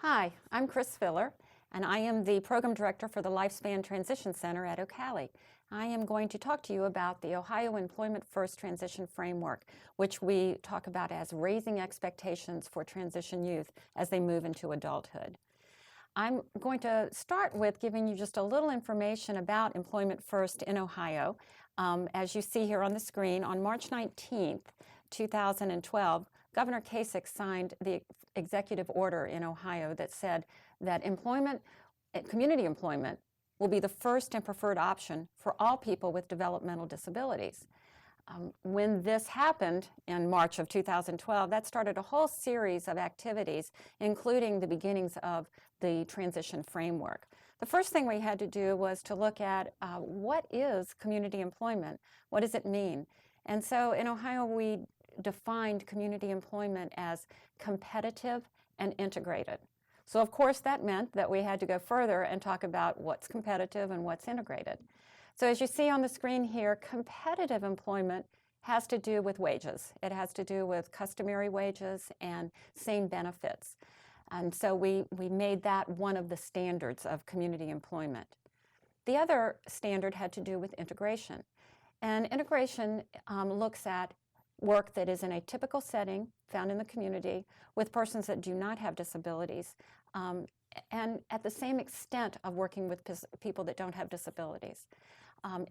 Hi, I'm Chris Filler, and I am the Program Director for the Lifespan Transition Center at Ocala. I am going to talk to you about the Ohio Employment First Transition Framework, which we talk about as raising expectations for transition youth as they move into adulthood. I'm going to start with giving you just a little information about Employment First in Ohio. As you see here on the screen, on March 19th, 2012, Governor Kasich signed the executive order in Ohio that said that community employment will be the first and preferred option for all people with developmental disabilities. When this happened in March of 2012, that started a whole series of activities, including the beginnings of the transition framework. The first thing we had to do was to look at what is community employment? What does it mean? And so in Ohio, we defined community employment as competitive and integrated. So of course that meant that we had to go further and talk about what's competitive and what's integrated. So as you see on the screen here, competitive employment has to do with wages. It has to do with customary wages and same benefits. And so we made that one of the standards of community employment. The other standard had to do with integration. And integration looks at work that is in a typical setting found in the community with persons that do not have disabilities, and at the same extent of working with people that don't have disabilities.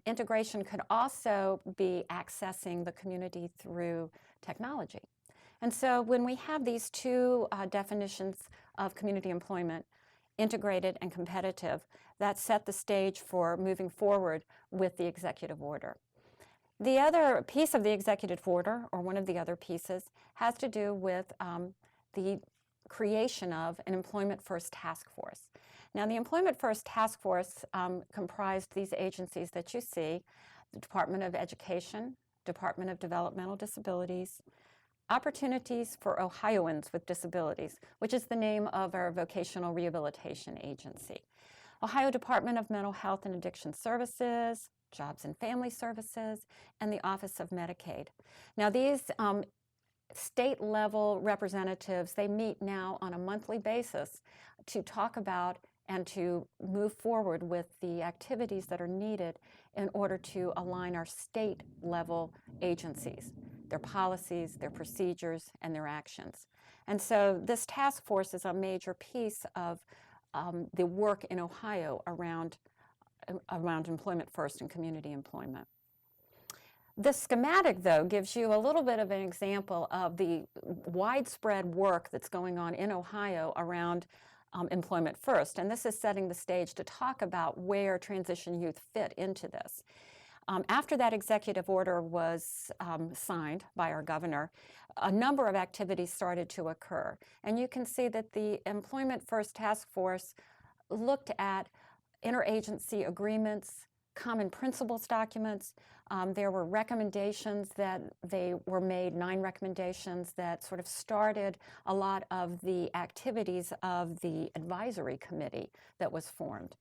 Integration could also be accessing the community through technology. And so when we have these two definitions of community employment, integrated and competitive, that set the stage for moving forward with the executive order. The other piece of the executive order, or one of the other pieces, has to do with the creation of an Employment First Task Force. Now, the Employment First Task Force comprised these agencies that you see: the Department of Education, Department of Developmental Disabilities, Opportunities for Ohioans with Disabilities, which is the name of our vocational rehabilitation agency, Ohio Department of Mental Health and Addiction Services, Jobs and Family Services, and the Office of Medicaid. Now, these state-level representatives, they meet now on a monthly basis to talk about and to move forward with the activities that are needed in order to align our state-level agencies, their policies, their procedures, and their actions. And so this task force is a major piece of the work in Ohio around Employment First and community employment. The schematic, though, gives you a little bit of an example of the widespread work that's going on in Ohio around Employment First, and this is setting the stage to talk about where transition youth fit into this. After that executive order was signed by our governor, a number of activities started to occur, and you can see that the Employment First Task Force looked at interagency agreements, common principles documents. There were recommendations that they were made, 9 recommendations that sort of started a lot of the activities of the advisory committee that was formed.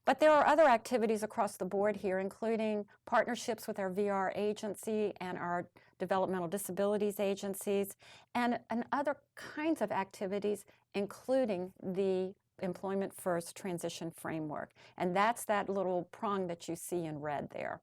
But there are other activities across the board here, including partnerships with our VR agency and our developmental disabilities agencies, and other kinds of activities, including the Employment First Transition Framework. And that's that little prong that you see in red there.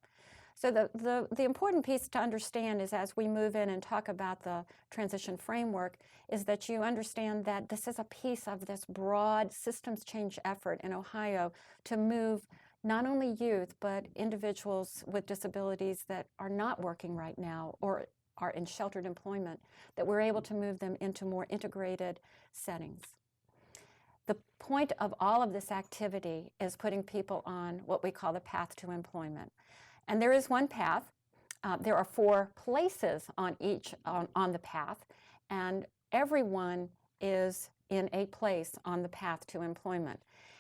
So the important piece to understand is, as we move in and talk about the transition framework, is that you understand that this is a piece of this broad systems change effort in Ohio to move not only youth, but individuals with disabilities that are not working right now or are in sheltered employment, that we're able to move them into more integrated settings. The point of all of this activity is putting people on what we call the path to employment. And there is one path. There are 4 places on the path, and everyone is in a place on the path to employment.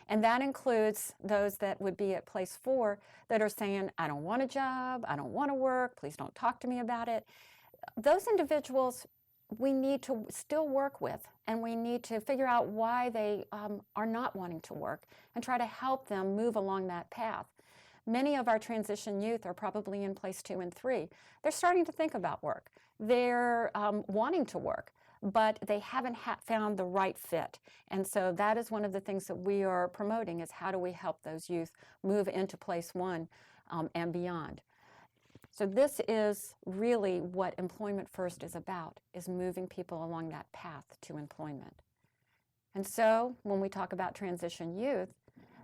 And that includes those that would be at place 4 that are saying, I don't want a job, I don't want to work, please don't talk to me about it. Those individuals we need to still work with, and we need to figure out why they are not wanting to work and try to help them move along that path. Many of our transition youth are probably in place 2 and 3. They're starting to think about work. They're wanting to work, but they haven't found the right fit. And so that is one of the things that we are promoting, is how do we help those youth move into place one and beyond. So this is really what Employment First is about, is moving people along that path to employment. And so when we talk about transition youth,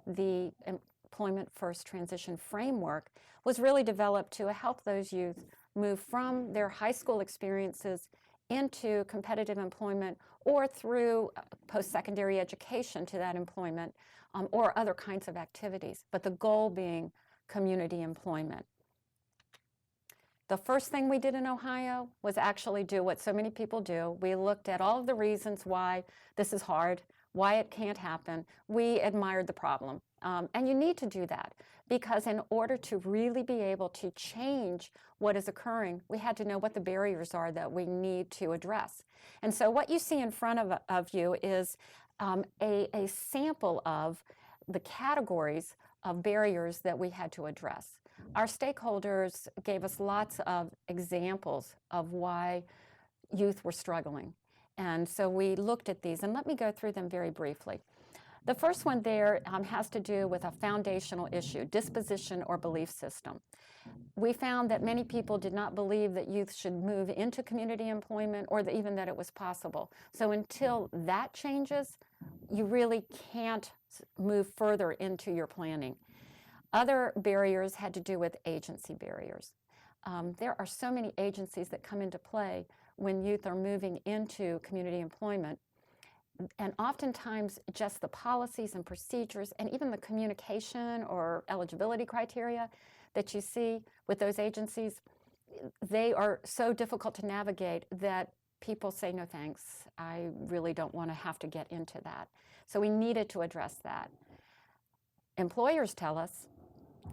the Employment First transition framework was really developed to help those youth move from their high school experiences into competitive employment, or through post-secondary education to that employment, or other kinds of activities, but the goal being community employment. The first thing we did in Ohio was actually do what so many people do. We looked at all of the reasons why this is hard, why it can't happen. We admired the problem. And you need to do that, because in order to really be able to change what is occurring, we had to know what the barriers are that we need to address. And so what you see in front of you is a sample of the categories of barriers that we had to address. Our stakeholders gave us lots of examples of why youth were struggling. And so we looked at these, and let me go through them very briefly. The first one there has to do with a foundational issue, disposition or belief system. We found that many people did not believe that youth should move into community employment, or even that it was possible. So until that changes, you really can't move further into your planning. Other barriers had to do with agency barriers. There are so many agencies that come into play when youth are moving into community employment. And oftentimes just the policies and procedures and even the communication or eligibility criteria that you see with those agencies, they are so difficult to navigate that people say, no thanks, I really don't want to have to get into that. So we needed to address that. Employers tell us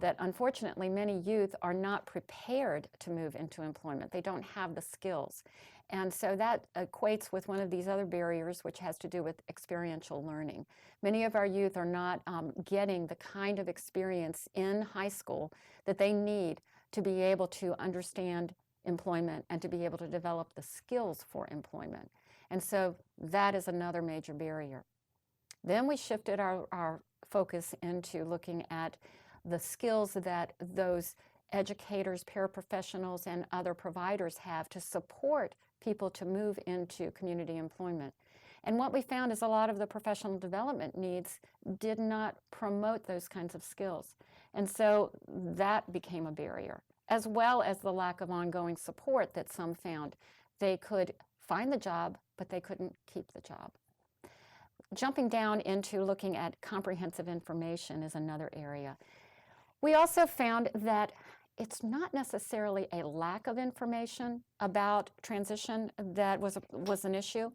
that unfortunately many youth are not prepared to move into employment. They don't have the skills. And so that equates with one of these other barriers, which has to do with experiential learning. Many of our youth are not getting the kind of experience in high school that they need to be able to understand employment and to be able to develop the skills for employment. And so that is another major barrier. Then we shifted our focus into looking at the skills that those educators, paraprofessionals, and other providers have to support people to move into community employment. And what we found is a lot of the professional development needs did not promote those kinds of skills. And so that became a barrier, as well as the lack of ongoing support that some found. They could find the job, but they couldn't keep the job. Jumping down into looking at comprehensive information is another area. We also found that it's not necessarily a lack of information about transition that was an issue.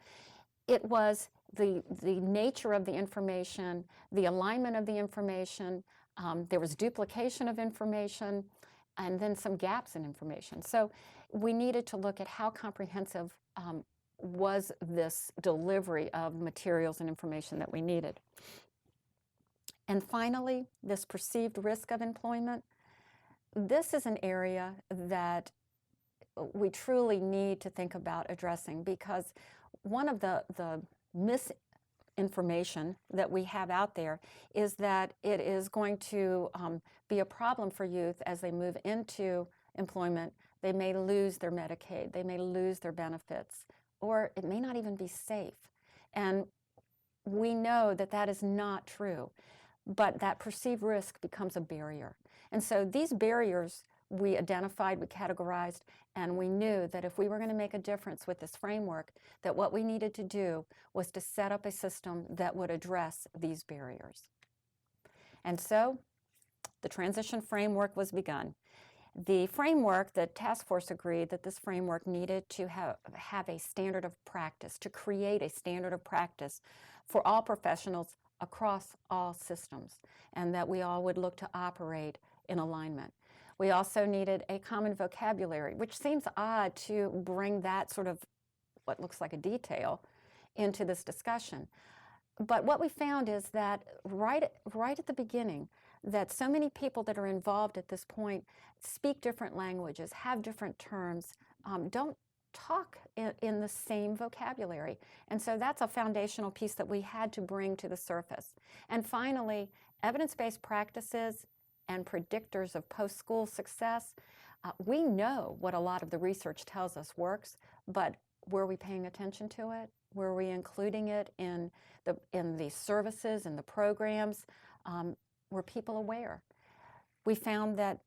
It was the nature of the information, the alignment of the information, there was duplication of information, and then some gaps in information. So we needed to look at how comprehensive was this delivery of materials and information that we needed. And finally, this perceived risk of employment. This is an area that we truly need to think about addressing, because one of the misinformation that we have out there is that it is going to be a problem for youth as they move into employment. They may lose their Medicaid, they may lose their benefits, or it may not even be safe. And we know that that is not true, but that perceived risk becomes a barrier. And so these barriers we identified, we categorized, and we knew that if we were going to make a difference with this framework, that what we needed to do was to set up a system that would address these barriers. And so the transition framework was begun. The framework, the task force agreed that this framework needed to have a standard of practice, to create a standard of practice for all professionals across all systems, and that we all would look to operate in alignment. We also needed a common vocabulary, which seems odd to bring that sort of what looks like a detail into this discussion. But what we found is that right at the beginning, that so many people that are involved at this point speak different languages, have different terms, don't talk in the same vocabulary. And so that's a foundational piece that we had to bring to the surface. And finally, evidence-based practices and predictors of post-school success. We know what a lot of the research tells us works, but were we paying attention to it? Were we including it in the services and the programs? Were people aware? We found that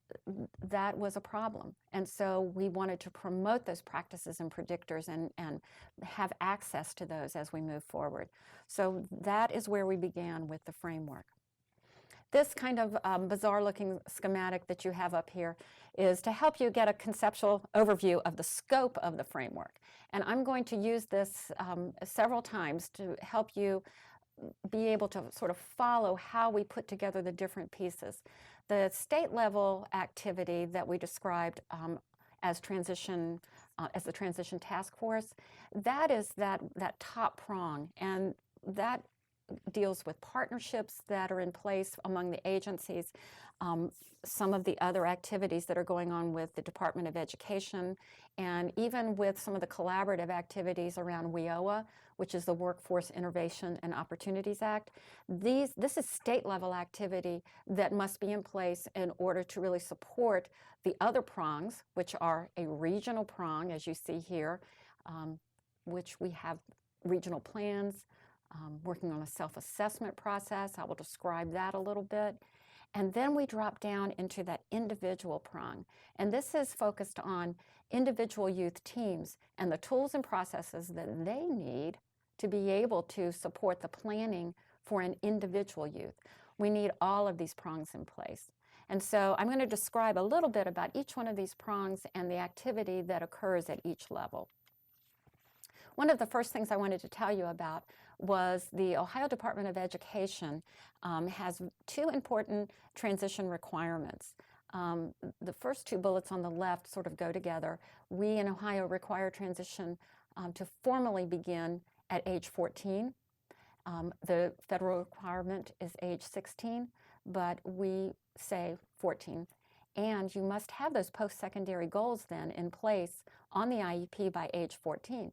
that was a problem. And so we wanted to promote those practices and predictors and have access to those as we move forward. So that is where we began with the framework. This kind of bizarre-looking schematic that you have up here is to help you get a conceptual overview of the scope of the framework. And I'm going to use this several times to help you be able to sort of follow how we put together the different pieces. The state-level activity that we described as the transition task force, that is that top prong, and that deals with partnerships that are in place among the agencies, some of the other activities that are going on with the Department of Education, and even with some of the collaborative activities around WIOA, which is the Workforce Innovation and Opportunities Act. This is state-level activity that must be in place in order to really support the other prongs, which are a regional prong, as you see here, which we have regional plans, working on a self-assessment process. I will describe that a little bit. And then we drop down into that individual prong. And this is focused on individual youth teams and the tools and processes that they need to be able to support the planning for an individual youth. We need all of these prongs in place. And so I'm going to describe a little bit about each one of these prongs and the activity that occurs at each level. One of the first things I wanted to tell you about was the Ohio Department of Education has two important transition requirements. The first two bullets on the left sort of go together. We in Ohio require transition to formally begin at age 14. The federal requirement is age 16, but we say 14. And you must have those post-secondary goals then in place on the IEP by age 14.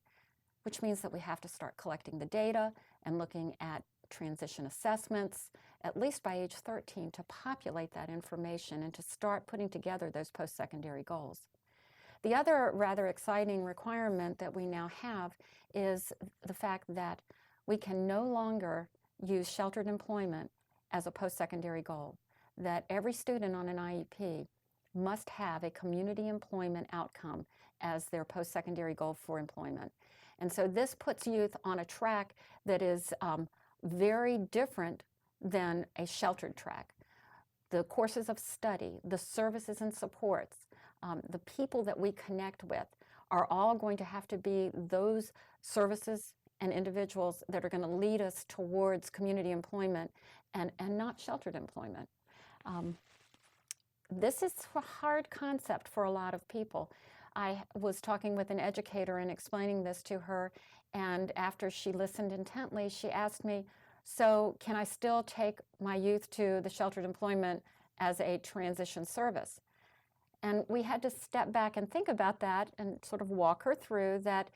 Which means that we have to start collecting the data and looking at transition assessments, at least by age 13, to populate that information and to start putting together those post-secondary goals. The other rather exciting requirement that we now have is the fact that we can no longer use sheltered employment as a post-secondary goal, that every student on an IEP must have a community employment outcome as their post-secondary goal for employment. And so this puts youth on a track that is very different than a sheltered track. The courses of study, the services and supports, the people that we connect with are all going to have to be those services and individuals that are going to lead us towards community employment and not sheltered employment. This is a hard concept for a lot of people. I was talking with an educator and explaining this to her, and after she listened intently, she asked me, so can I still take my youth to the sheltered employment as a transition service? And we had to step back and think about that and sort of walk her through that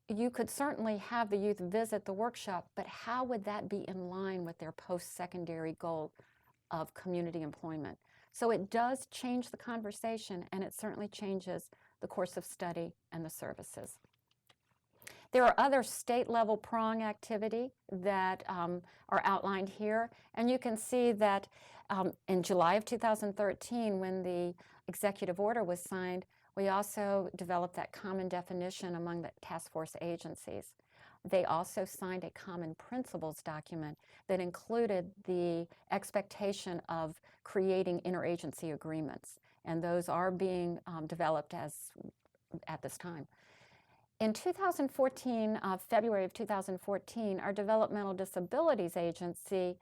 you could certainly have the youth visit the workshop, but how would that be in line with their post-secondary goal of community employment? So it does change the conversation, and it certainly changes the course of study and the services. There are other state-level prong activity that are outlined here, and you can see that in July of 2013, when the executive order was signed, we also developed that common definition among the task force agencies. They also signed a common principles document that included the expectation of creating interagency agreements, and those are being developed at this time. In 2014, February of 2014, our Developmental Disabilities Agency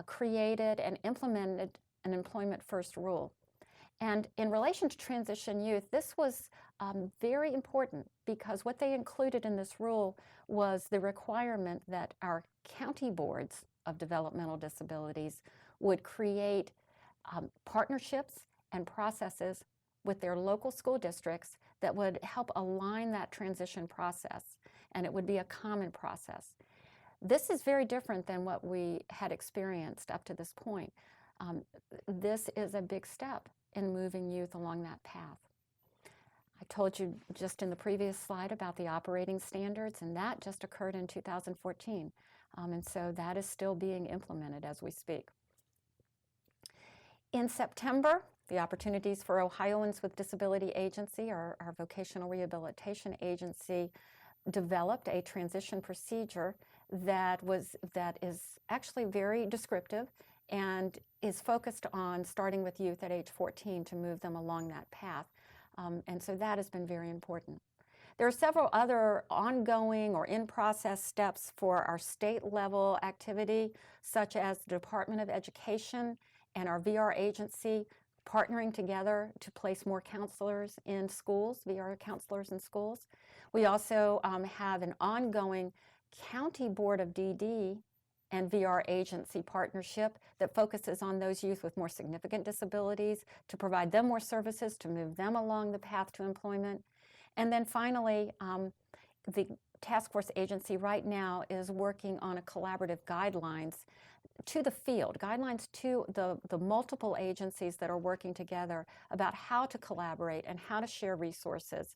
created and implemented an Employment First rule. And in relation to transition youth, this was very important because what they included in this rule was the requirement that our county boards of developmental disabilities would create partnerships and processes with their local school districts that would help align that transition process, and it would be a common process. This is very different than what we had experienced up to this point. This is a big step in moving youth along that path. I told you just in the previous slide about the operating standards, and that just occurred in 2014. And so that is still being implemented as we speak. In September, the Opportunities for Ohioans with Disability Agency, our vocational rehabilitation agency, developed a transition procedure that is actually very descriptive and is focused on starting with youth at age 14 to move them along that path. And so that has been very important. There are several other ongoing or in-process steps for our state-level activity, such as the Department of Education and our VR agency partnering together to place more counselors in schools, VR counselors in schools. We also have an ongoing County Board of DD and VR agency partnership that focuses on those youth with more significant disabilities to provide them more services, to move them along the path to employment. And then finally, the task force agency right now is working on a collaborative guidelines to the field, guidelines to the multiple agencies that are working together about how to collaborate and how to share resources,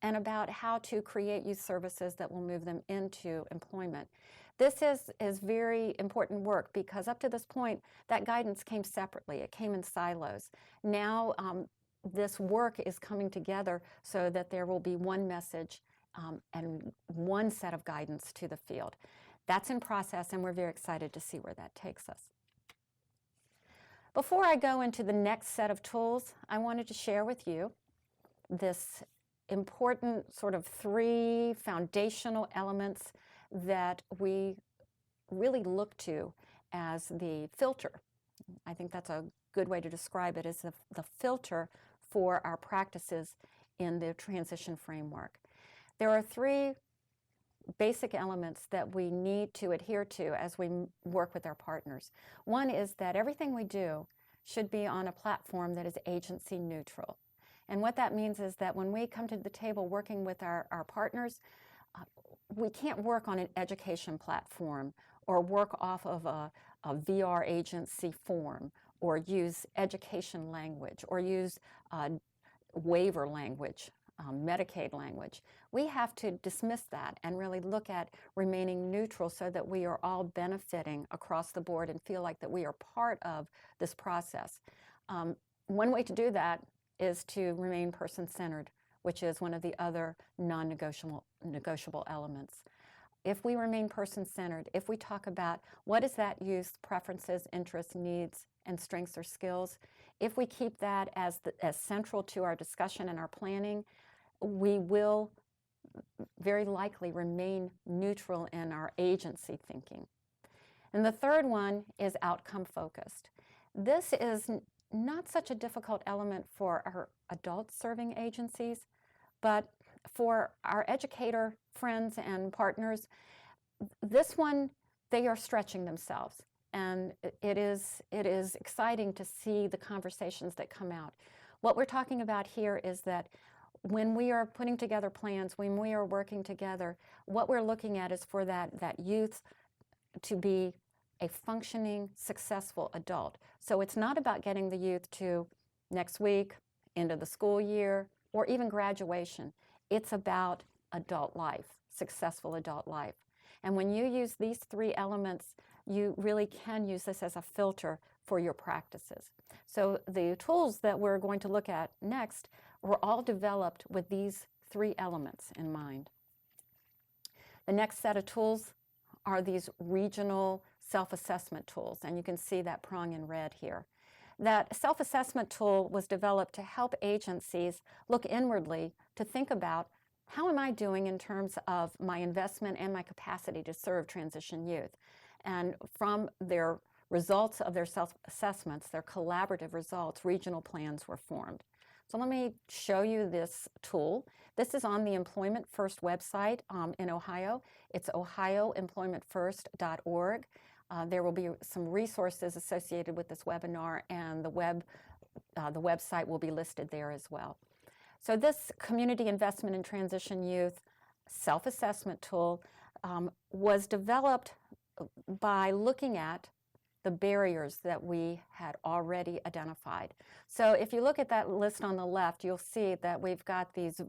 and about how to create youth services that will move them into employment. This is very important work because up to this point, that guidance came separately. It came in silos. Now, this work is coming together so that there will be one message and one set of guidance to the field. That's in process, and we're very excited to see where that takes us. Before I go into the next set of tools, I wanted to share with you this important sort of 3 foundational elements that we really look to as the filter. I think that's a good way to describe it, is the filter for our practices in the transition framework. There are 3 basic elements that we need to adhere to as we work with our partners. One is that everything we do should be on a platform that is agency neutral. And what that means is that when we come to the table working with our partners, we can't work on an education platform or work off of a VR agency form or use education language or use waiver language, Medicaid language. We have to dismiss that and really look at remaining neutral so that we are all benefiting across the board and feel like that we are part of this process. One way to do that is to remain person-centered, which is one of the other non-negotiable elements. If we remain person-centered, if we talk about what is that youth's preferences, interests, needs, and strengths or skills, if we keep that as central to our discussion and our planning, we will very likely remain neutral in our agency thinking. And the third one is outcome-focused. This is not such a difficult element for our adult-serving agencies, but for our educator friends and partners, this one, they are stretching themselves. And it is exciting to see the conversations that come out. What we're talking about here is that when we are putting together plans, when we are working together, what we're looking at is for that youth to be a functioning, successful adult. So it's not about getting the youth to next week, end of the school year, or even graduation. It's about adult life, successful adult life. And when you use these 3 elements, you really can use this as a filter for your practices. So the tools that we're going to look at next were all developed with these 3 elements in mind. The next set of tools are these regional self-assessment tools, and you can see that prong in red here. That self-assessment tool was developed to help agencies look inwardly to think about how am I doing in terms of my investment and my capacity to serve transition youth. And from their results of their self-assessments, their collaborative results, regional plans were formed. So let me show you this tool. This is on the Employment First website in Ohio. It's ohioemploymentfirst.org. There will be some resources associated with this webinar, and the website will be listed there as well. So this community investment in transition youth self-assessment tool was developed by looking at the barriers that we had already identified. So if you look at that list on the left, you'll see that we've got these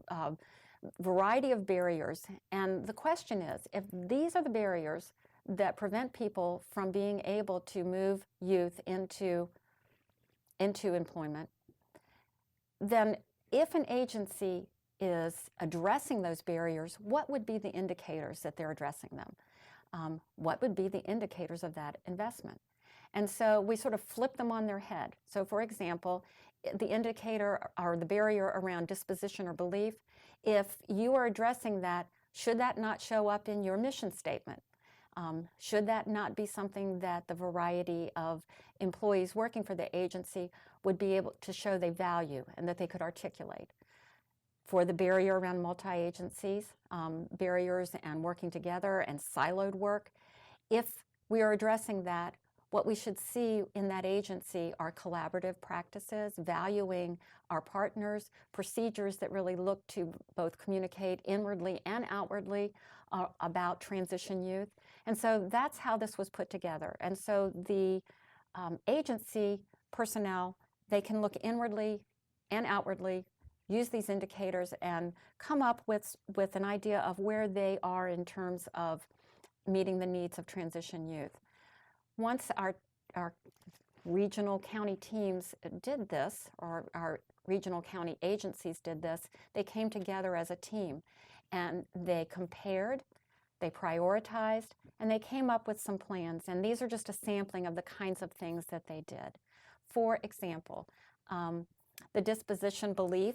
variety of barriers. And the question is, if these are the barriers that prevent people from being able to move youth into employment, then if an agency is addressing those barriers, what would be the indicators that they're addressing them? What would be the indicators of that investment? And so we sort of flip them on their head. So for example, the indicator or the barrier around disposition or belief, if you are addressing that, should that not show up in your mission statement? Should that not be something that the variety of employees working for the agency would be able to show they value and that they could articulate? For the barrier around multi-agencies, barriers and working together and siloed work, if we are addressing that, what we should see in that agency are collaborative practices, valuing our partners, procedures that really look to both communicate inwardly and outwardly about transition youth. And so that's how this was put together. And so the agency personnel, they can look inwardly and outwardly, use these indicators, and come up with an idea of where they are in terms of meeting the needs of transition youth. Once our regional county teams did this, or our regional county agencies did this, they came together as a team and they compared, they prioritized, and they came up with some plans. And these are just a sampling of the kinds of things that they did. For example, the disposition belief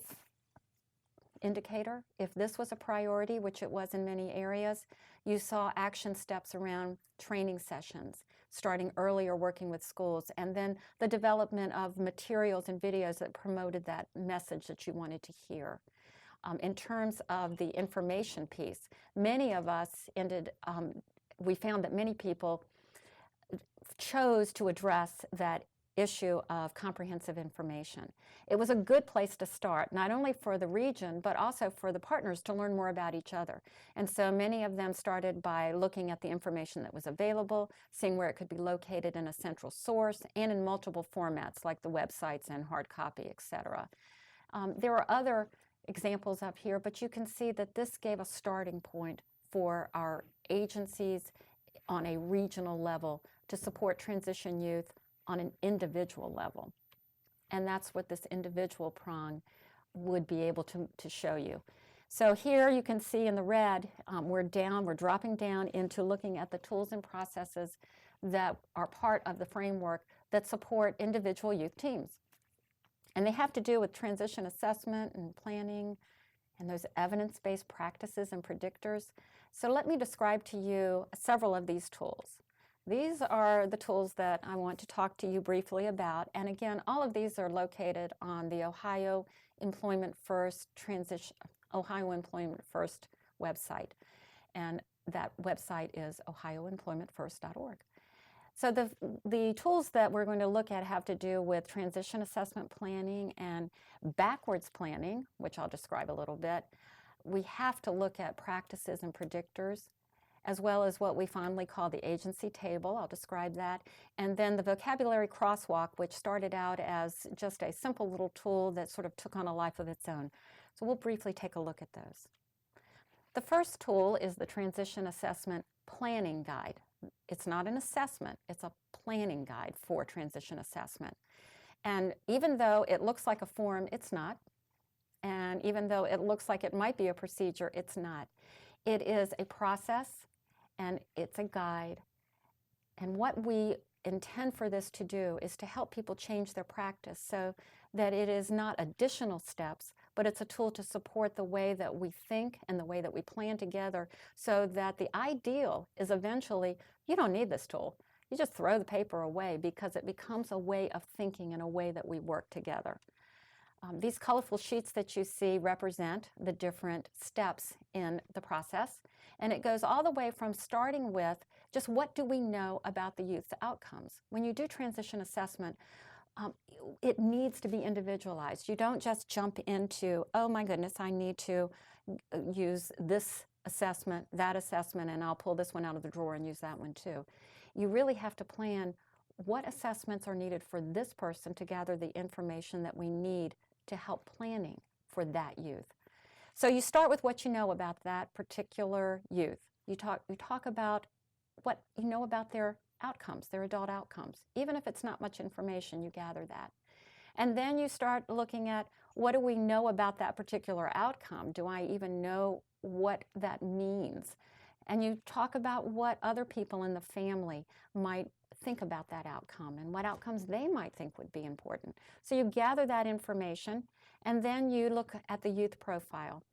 indicator, if this was a priority, which it was in many areas, you saw action steps around training sessions, starting earlier working with schools, and then the development of materials and videos that promoted that message that you wanted to hear. In terms of the information piece, many of us we found that many people chose to address that issue of comprehensive information. It was a good place to start, not only for the region, but also for the partners to learn more about each other. And so many of them started by looking at the information that was available, seeing where it could be located in a central source and in multiple formats like the websites and hard copy, etc. There are other examples up here, but you can see that this gave a starting point for our agencies on a regional level to support transition youth on an individual level. And that's what this individual prong would be able to show you. So here you can see in the red, we're dropping down into looking at the tools and processes that are part of the framework that support individual youth teams. And they have to do with transition assessment and planning and those evidence-based practices and predictors. So let me describe to you several of these tools. These are the tools that I want to talk to you briefly about. And again, all of these are located on the Ohio Employment First website. And that website is ohioemploymentfirst.org. So the tools that we're going to look at have to do with transition assessment planning and backwards planning, which I'll describe a little bit. We have to look at practices and predictors, as well as what we fondly call the agency table. I'll describe that. And then the vocabulary crosswalk, which started out as just a simple little tool that sort of took on a life of its own. So we'll briefly take a look at those. The first tool is the Transition Assessment Planning Guide. It's not an assessment, it's a planning guide for transition assessment. And even though it looks like a form, it's not. And even though it looks like it might be a procedure, it's not. It is a process and it's a guide. And what we intend for this to do is to help people change their practice so that it is not additional steps, but it's a tool to support the way that we think and the way that we plan together, so that the ideal is eventually, you don't need this tool. You just throw the paper away because it becomes a way of thinking and a way that we work together. These colorful sheets that you see represent the different steps in the process, and it goes all the way from starting with just what do we know about the youth's outcomes. When you do transition assessment, it needs to be individualized. You don't just jump into, oh my goodness, I need to use this assessment, that assessment, and I'll pull this one out of the drawer and use that one too. You really have to plan what assessments are needed for this person to gather the information that we need to help planning for that youth. So you start with what you know about that particular youth. You talk about what you know about their outcomes, their adult outcomes. Even if it's not much information, you gather that. And then you start looking at, what do we know about that particular outcome? Do I even know what that means? And you talk about what other people in the family might think about that outcome and what outcomes they might think would be important. So you gather that information, and then you look at the youth profile.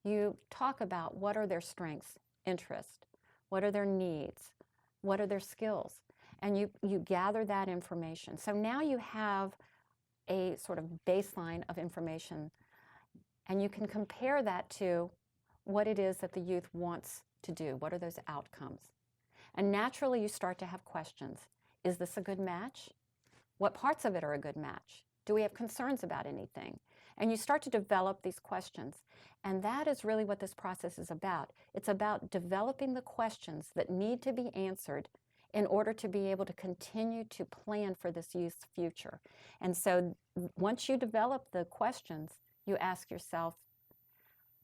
You talk about what are their strengths, interests, what are their needs, what are their skills, and you gather that information. So now you have a sort of baseline of information, and you can compare that to what it is that the youth wants to do. What are those outcomes? And naturally, you start to have questions. Is this a good match? What parts of it are a good match? Do we have concerns about anything? And you start to develop these questions. And that is really what this process is about. It's about developing the questions that need to be answered in order to be able to continue to plan for this youth's future. And so once you develop the questions, you ask yourself,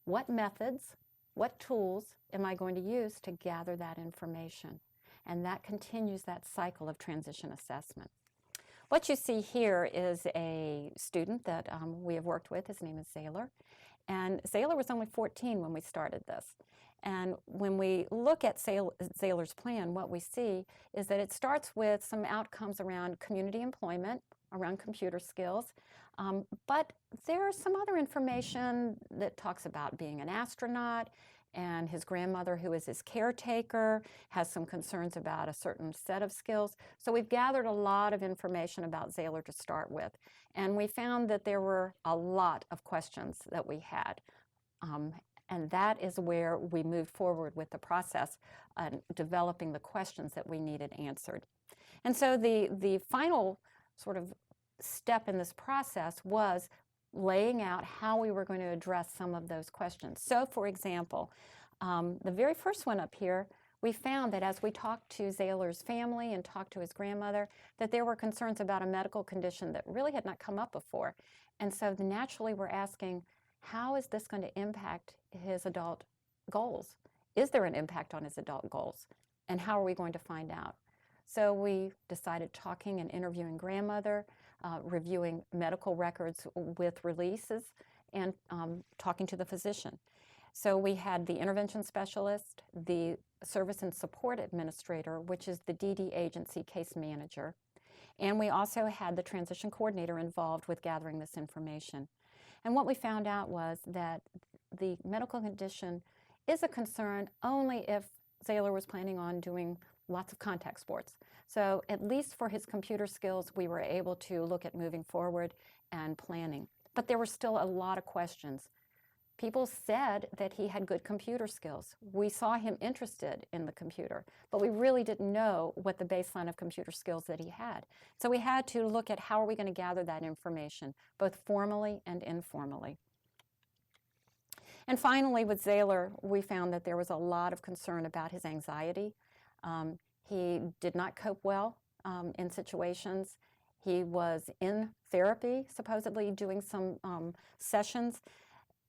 what methods, what tools am I going to use to gather that information? And that continues that cycle of transition assessment. What you see here is a student that we have worked with. His name is Zailor. And Zailor was only 14 when we started this. And when we look at Zailor's plan, what we see is that it starts with some outcomes around community employment, around computer skills, but there's some other information that talks about being an astronaut, and his grandmother, who is his caretaker, has some concerns about a certain set of skills. So we've gathered a lot of information about Zailor to start with, and we found that there were a lot of questions that we had. And that is where we moved forward with the process, developing the questions that we needed answered. And so the final sort of step in this process was laying out how we were going to address some of those questions. So, for example, the very first one up here, we found that as we talked to Zailor's family and talked to his grandmother, that there were concerns about a medical condition that really had not come up before. And so naturally we're asking, how is this going to impact his adult goals? Is there an impact on his adult goals? And how are we going to find out? So we decided talking and interviewing grandmother, reviewing medical records with releases, and talking to the physician. So we had the intervention specialist, the service and support administrator, which is the DD agency case manager, and we also had the transition coordinator involved with gathering this information. And what we found out was that the medical condition is a concern only if Zailor was planning on doing lots of contact sports. So at least for his computer skills, we were able to look at moving forward and planning. But there were still a lot of questions. People said that he had good computer skills. We saw him interested in the computer, but we really didn't know what the baseline of computer skills that he had. So we had to look at how are we going to gather that information, both formally and informally. And finally, with Zailor, we found that there was a lot of concern about his anxiety. He did not cope well in situations. He was in therapy, supposedly doing some sessions.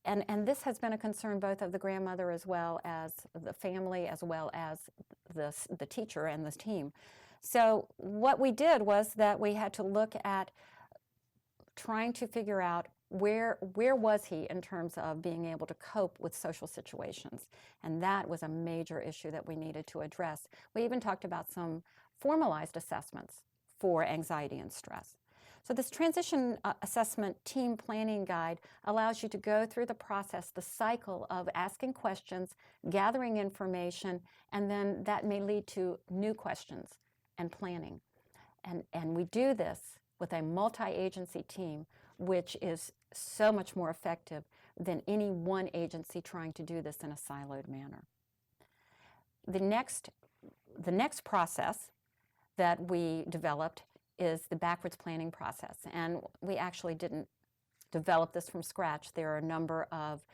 And this has been a concern both of the grandmother as well as the family, as well as the teacher and the team. So what we did was that we had to look at trying to figure out where was he in terms of being able to cope with social situations. And that was a major issue that we needed to address. We even talked about some formalized assessments for anxiety and stress. So this transition assessment team planning guide allows you to go through the process, the cycle of asking questions, gathering information, and then that may lead to new questions and planning. And we do this with a multi-agency team, which is so much more effective than any one agency trying to do this in a siloed manner. The next process that we developed is the backwards planning process. And we actually didn't develop this from scratch. There are a number of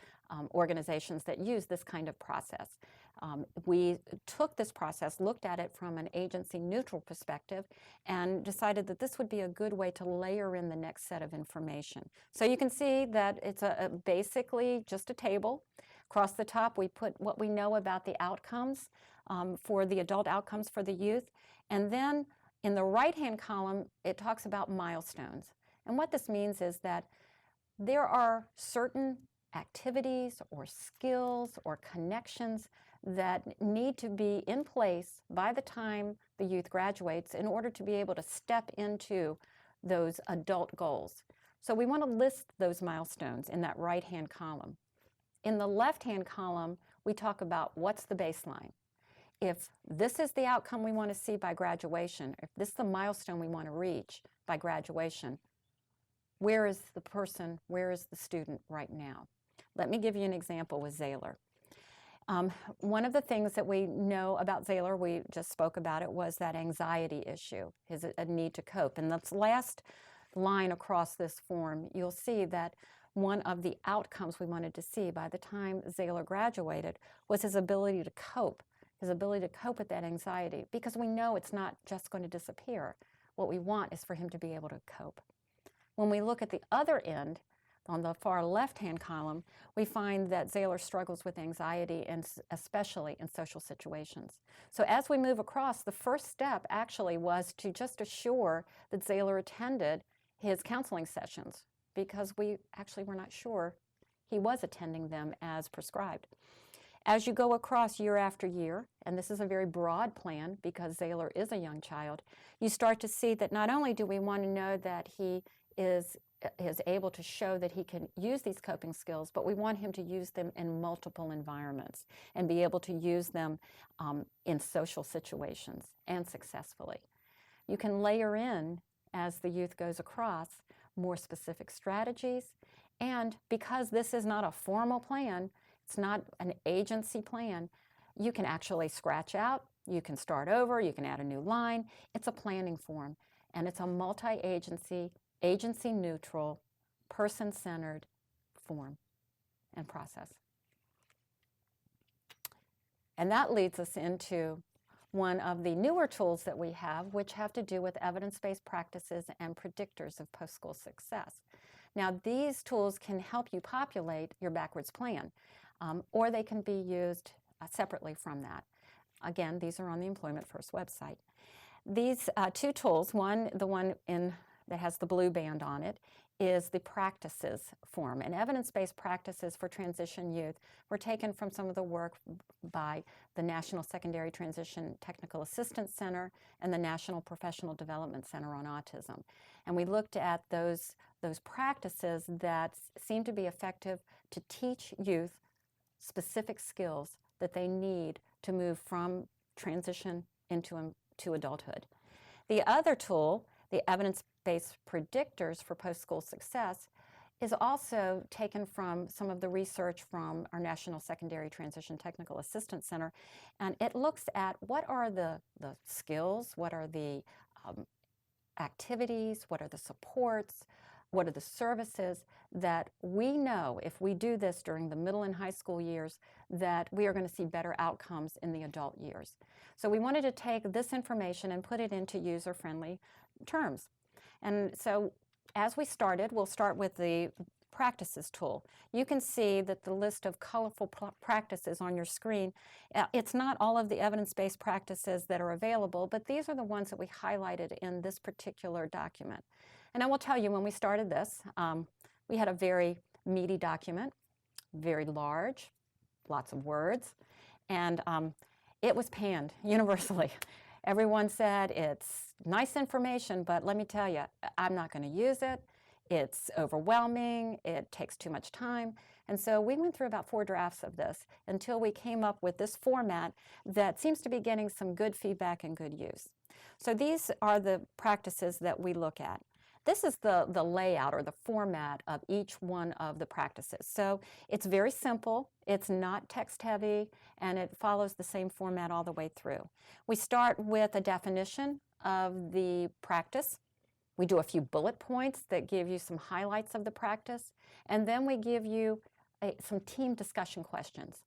organizations that use this kind of process. We took this process, looked at it from an agency-neutral perspective, and decided that this would be a good way to layer in the next set of information. So you can see that it's basically just a table. Across the top, we put what we know about the outcomes for the adult outcomes for the youth. And then in the right-hand column, it talks about milestones. And what this means is that there are certain activities or skills or connections that need to be in place by the time the youth graduates in order to be able to step into those adult goals. So we want to list those milestones in that right-hand column. In the left-hand column, we talk about what's the baseline. If this is the outcome we want to see by graduation, if this is the milestone we want to reach by graduation, where is the person, where is the student right now? Let me give you an example with Zailor. One of the things that we know about Zailor, we just spoke about it, was that anxiety issue, his a need to cope. And this last line across this form, you'll see that one of the outcomes we wanted to see by the time Zailor graduated was his ability to cope with that anxiety, because we know it's not just going to disappear. What we want is for him to be able to cope. When we look at the other end, on the far left-hand column, we find that Zailor struggles with anxiety, and especially in social situations. So as we move across, the first step actually was to just assure that Zailor attended his counseling sessions, because we actually were not sure he was attending them as prescribed. As you go across year after year, and this is a very broad plan because Zailor is a young child, you start to see that not only do we want to know that he is able to show that he can use these coping skills, but we want him to use them in multiple environments and be able to use them in social situations and successfully. You can layer in, as the youth goes across, more specific strategies, and because this is not a formal plan, it's not an agency plan, you can actually scratch out, you can start over, you can add a new line. It's a planning form, and it's a multi-agency, agency-neutral, person-centered form and process. And that leads us into one of the newer tools that we have, which have to do with evidence-based practices and predictors of post-school success. Now, these tools can help you populate your backwards plan, or they can be used separately from that. Again, these are on the Employment First website. These two tools, the one that has the blue band on it, is the practices form. And evidence-based practices for transition youth were taken from some of the work by the National Secondary Transition Technical Assistance Center and the National Professional Development Center on Autism. And we looked at those practices that seem to be effective to teach youth specific skills that they need to move from transition to adulthood. The other tool, the evidence-based predictors for post-school success, is also taken from some of the research from our National Secondary Transition Technical Assistance Center, and it looks at what are the skills, what are the activities, what are the supports, what are the services that we know if we do this during the middle and high school years that we are going to see better outcomes in the adult years. So we wanted to take this information and put it into user-friendly terms. And so as we started, we'll start with the practices tool. You can see that the list of colorful practices on your screen, it's not all of the evidence-based practices that are available, but these are the ones that we highlighted in this particular document. And I will tell you, when we started this, we had a very meaty document, very large, lots of words, and it was panned universally. Everyone said, it's nice information, but let me tell you, I'm not going to use it. It's overwhelming. It takes too much time. And so we went through about 4 drafts of this until we came up with this format that seems to be getting some good feedback and good use. So these are the practices that we look at. This is the layout or the format of each one of the practices. So it's very simple, it's not text heavy, and it follows the same format all the way through. We start with a definition of the practice. We do a few bullet points that give you some highlights of the practice, and then we give you some team discussion questions,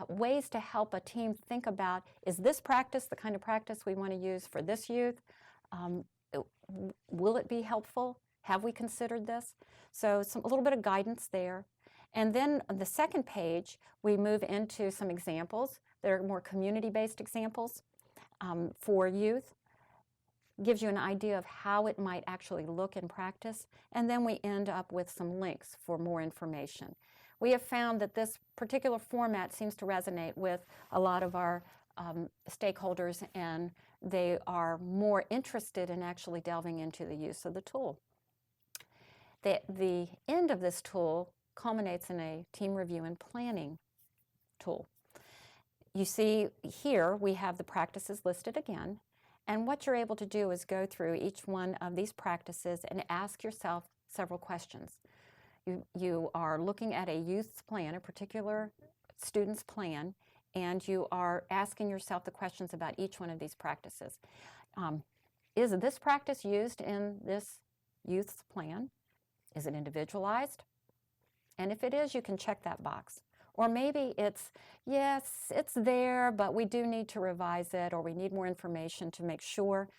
ways to help a team think about, is this practice the kind of practice we want to use for this youth? Will it be helpful? Have we considered this? So a little bit of guidance there. And then on the second page, we move into some examples. They're more community-based examples for youth. Gives you an idea of how it might actually look in practice. And then we end up with some links for more information. We have found that this particular format seems to resonate with a lot of our stakeholders, and they are more interested in actually delving into the use of the tool. The end of this tool culminates in a team review and planning tool. You see here we have the practices listed again, and what you're able to do is go through each one of these practices and ask yourself several questions. You are looking at a youth's plan, a particular student's plan, and you are asking yourself the questions about each one of these practices. Is this practice used in this youth's plan? Is it individualized? And if it is, you can check that box. Or maybe it's, yes, it's there, but we do need to revise it, or we need more information to make sure.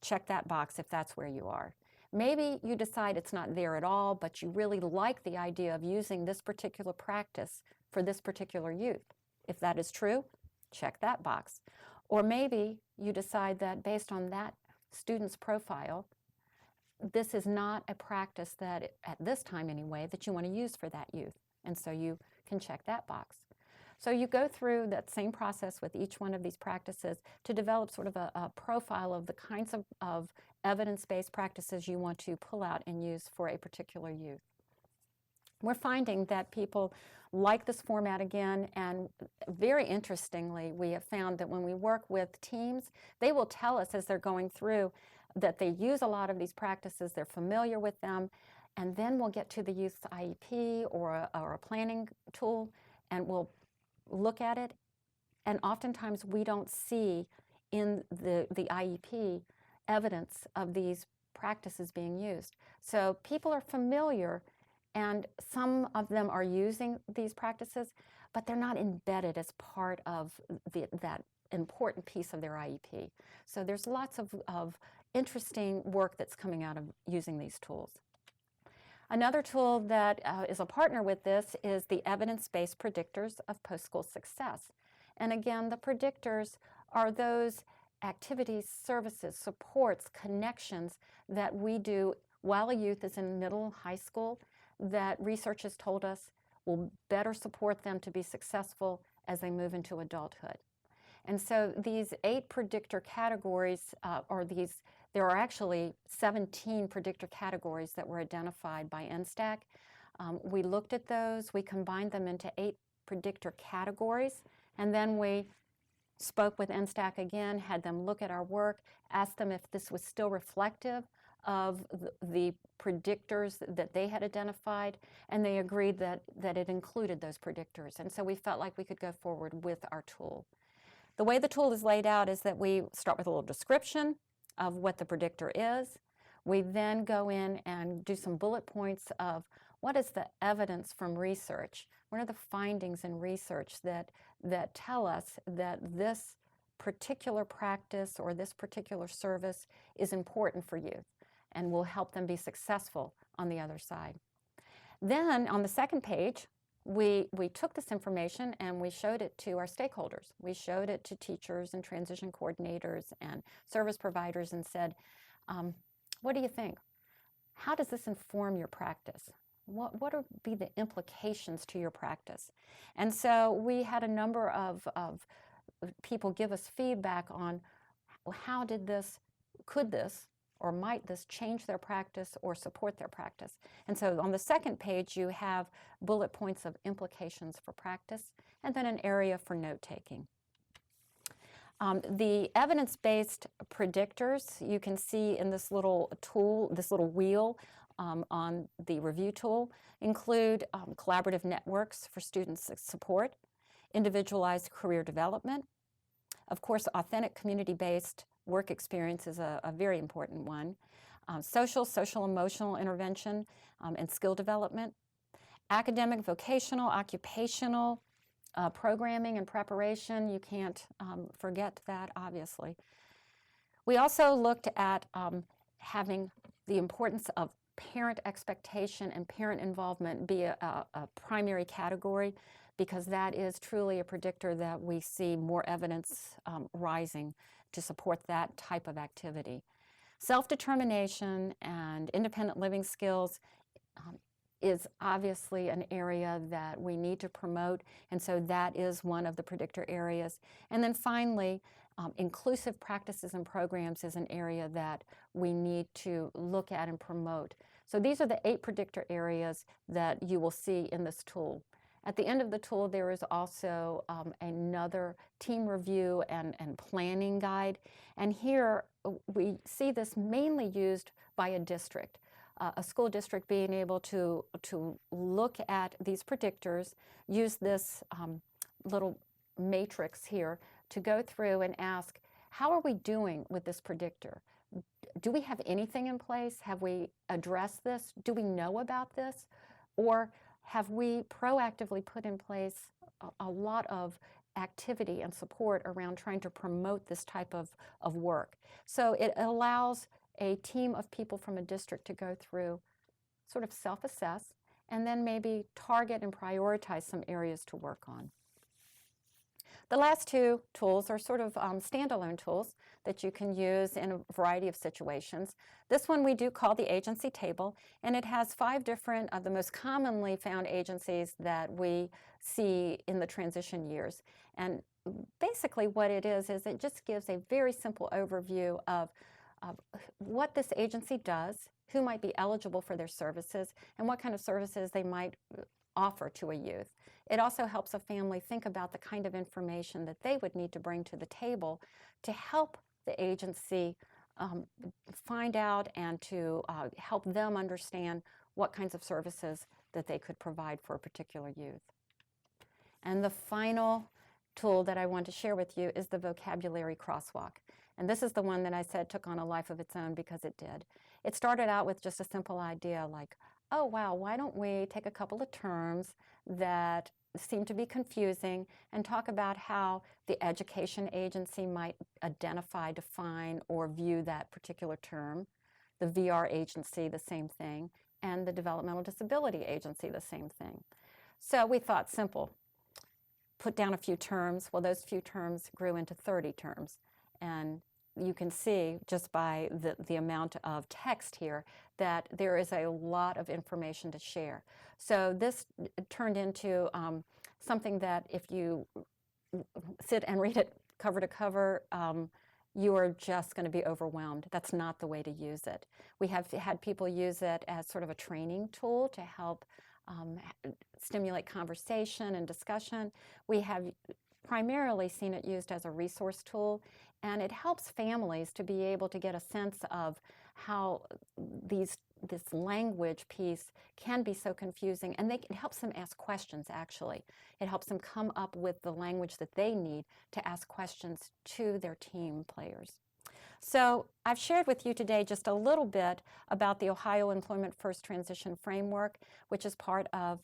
Check that box if that's where you are. Maybe you decide it's not there at all, but you really like the idea of using this particular practice for this particular youth. If that is true, check that box. Or maybe you decide that based on that student's profile, this is not a practice that, at this time anyway, that you want to use for that youth. And so you can check that box. So you go through that same process with each one of these practices to develop sort of a profile of the kinds of evidence-based practices you want to pull out and use for a particular youth. We're finding that people like this format again, and very interestingly, we have found that when we work with teams, they will tell us as they're going through that they use a lot of these practices, they're familiar with them, and then we'll get to the youth's IEP or a planning tool, and we'll look at it, and oftentimes we don't see in the IEP evidence of these practices being used. So people are familiar, and some of them are using these practices, but they're not embedded as part of that important piece of their IEP. So there's lots of interesting work that's coming out of using these tools. Another tool that is a partner with this is the evidence-based predictors of post-school success. And again, the predictors are those activities, services, supports, connections that we do while a youth is in middle, high school, that research has told us will better support them to be successful as they move into adulthood. And so these 8 predictor categories, there are actually 17 predictor categories that were identified by NSTAC. We looked at those, we combined them into 8 predictor categories, and then we spoke with NSTAC again, had them look at our work, asked them if this was still reflective of the predictors that they had identified, and they agreed that it included those predictors. And so we felt like we could go forward with our tool. The way the tool is laid out is that we start with a little description of what the predictor is. We then go in and do some bullet points of what is the evidence from research? What are the findings in research that tell us that this particular practice or this particular service is important for youth and will help them be successful on the other side? Then on the second page, we took this information and we showed it to our stakeholders. We showed it to teachers and transition coordinators and service providers and said, what do you think? How does this inform your practice? What would be the implications to your practice? And so we had a number of people give us feedback on how could this or might this change their practice or support their practice? And so on the second page, you have bullet points of implications for practice, and then an area for note-taking. The evidence-based predictors, you can see in this little tool, this little wheel on the review tool, include collaborative networks for students' support, individualized career development. Of course, authentic community-based work experience is a very important one. social emotional intervention and skill development, academic, vocational, occupational programming and preparation. You can't forget that, obviously. We also looked at having the importance of parent expectation and parent involvement be a primary category, because that is truly a predictor that we see more evidence rising to support that type of activity. Self-determination and independent living skills is obviously an area that we need to promote, and so that is one of the predictor areas. And then finally, inclusive practices and programs is an area that we need to look at and promote. So these are the 8 predictor areas that you will see in this tool. At the end of the tool, there is also another team review and planning guide. And here we see this mainly used by a district. A school district being able to look at these predictors, use this little matrix here to go through and ask, how are we doing with this predictor? Do we have anything in place? Have we addressed this? Do we know about this? Or have we proactively put in place a lot of activity and support around trying to promote this type of work? So it allows a team of people from a district to go through, sort of self-assess, and then maybe target and prioritize some areas to work on. The last 2 tools are sort of standalone tools that you can use in a variety of situations. This one we do call the agency table, and it has 5 different of the most commonly found agencies that we see in the transition years. And basically what it is it just gives a very simple overview of what this agency does, who might be eligible for their services, and what kind of services they might offer to a youth. It also helps a family think about the kind of information that they would need to bring to the table to help the agency find out and to help them understand what kinds of services that they could provide for a particular youth. And the final tool that I want to share with you is the vocabulary crosswalk. And this is the one that I said took on a life of its own, because it did. It started out with just a simple idea like, oh wow, why don't we take a couple of terms that seem to be confusing and talk about how the education agency might identify, define, or view that particular term, the VR agency, the same thing, and the developmental disability agency, the same thing. So we thought simple, put down a few terms. Well, those few terms grew into 30 terms. And you can see just by the amount of text here that there is a lot of information to share. So this turned into something that if you sit and read it cover to cover, you are just going to be overwhelmed. That's not the way to use it. We have had people use it as sort of a training tool to help stimulate conversation and discussion. We have primarily seen it used as a resource tool, and it helps families to be able to get a sense of how this language piece can be so confusing, and it helps them ask questions, actually. It helps them come up with the language that they need to ask questions to their team players. So I've shared with you today just a little bit about the Ohio Employment First Transition Framework, which is part of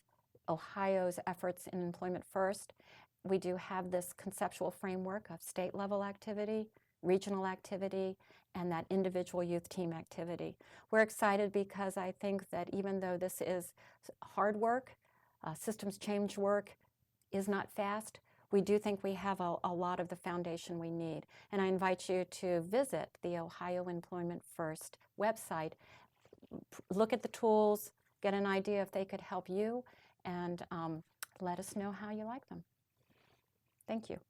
Ohio's efforts in Employment First. We do have this conceptual framework of state-level activity, regional activity, and that individual youth team activity. We're excited because I think that even though this is hard work, systems change work is not fast, we do think we have a lot of the foundation we need. And I invite you to visit the Ohio Employment First website, look at the tools, get an idea if they could help you, and let us know how you like them. Thank you.